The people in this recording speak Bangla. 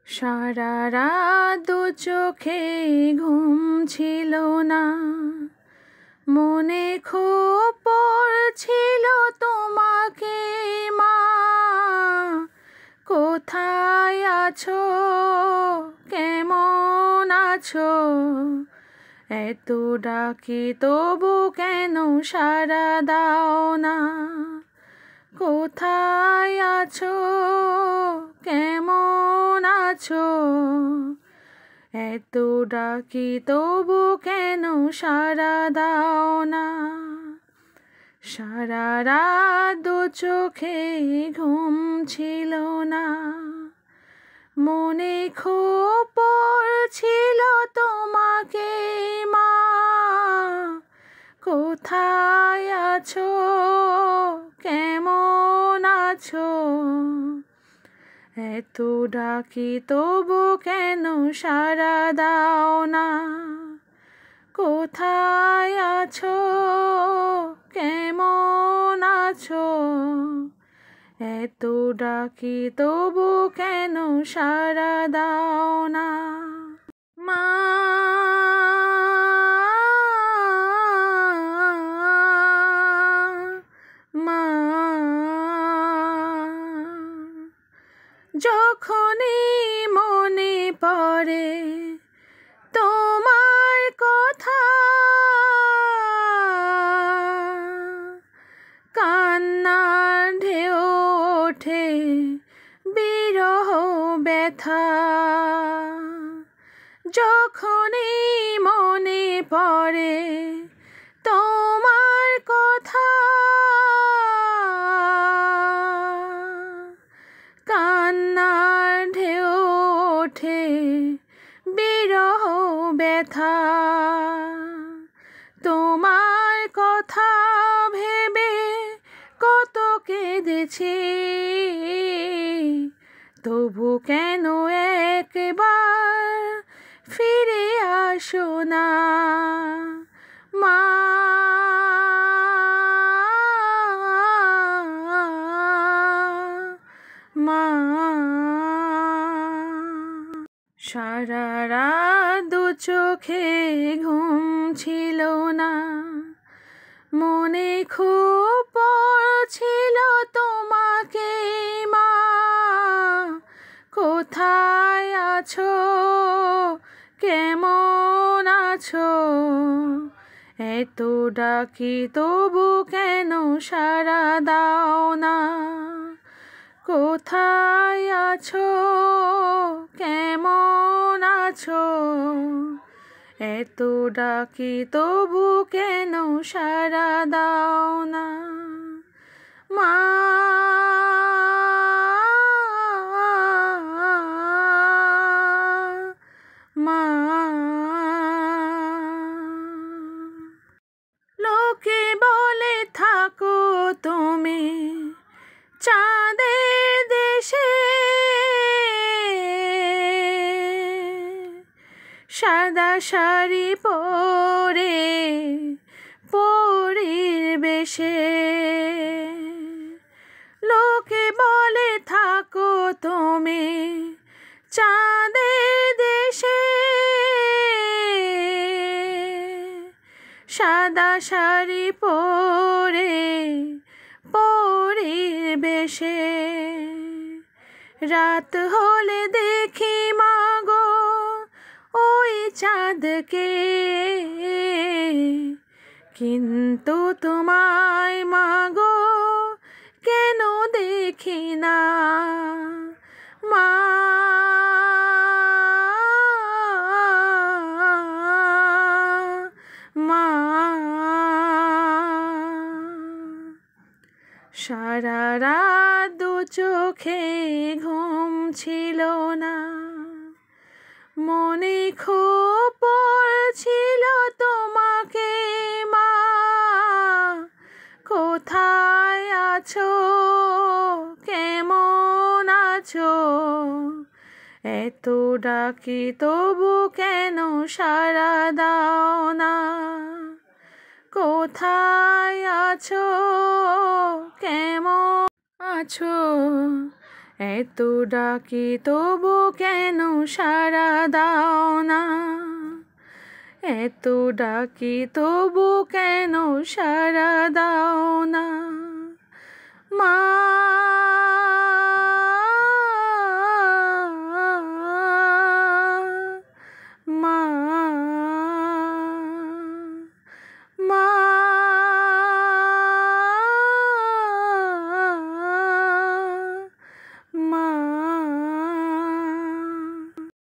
সারা রাত দু চোখে ঘুম ছিল না, মনে খুব পড়ছিল তোমাকে মা। কোথায় আছো, কেমন আছো, এত ডাকি তবু কেন সাড়া দাও না। কোথায় আছো, কেমন আছো, এত ডাকি তবু কেন সাড়া দাও না। সারা রাত দু চোখে ঘুম ছিল না, মনে খুব পড়ছিল তোমাকে মা। কোথায় আছো, কেমন আছো, এত ডাকি তবু কেন সাড়া দাও না। কোথায় আছো, কেমন আছো, এত ডাকি তবু কেন সাড়া দাও না। মা মা যখনই মনে পড়ে তোমার কথা, কান্নার ঢেউ ওঠে বিরহ ব্যথা। যখনই মনে পড়ে তোমার কথা, কান্নার ঢেউ ওঠে বিরহ ব্যথা। তোমার কথা ভেবে কত কেঁদেছি, তবু কেন একবার ফিরে আসো না মা। মা সারা রাত দু চোখে ঘুম ছিল না, মনে খুব পড়ছিল তোমাকে মা। কোথায় আছো, কেমন আছো, এত ডাকি তবু কেন সাড়া দাও না। কোথায় আছো, কেমন আছো, এত ডাকি তবু কেন সাড়া দাও না মা। মা লোকে বলে থাকো তুমি চাঁদের দেশে, সাদা শাড়ি পরে পরীর বেশে। লোকে বলে থাকো তুমি চাঁদের দেশে, সাদা শাড়ি পরে পরীর বেশে। রাত হলে দেখি মাগো ওই চাঁদকে, কিন্তু তোমায় মাগো কেন দেখি না মা। মা সারা রাত দু চোখে ঘুম ছিল না, মনে খুব পড়ছিল তোমাকে মা। কোথায় আছো, কেমন আছো, এত ডাকি তবু কেন সাড়া দাও না। কোথায় আছো, কেমন আছো, এত ডাকি তবু কেন সাড়া দাও না, এত ডাকি তবু কেন সাড়া দাও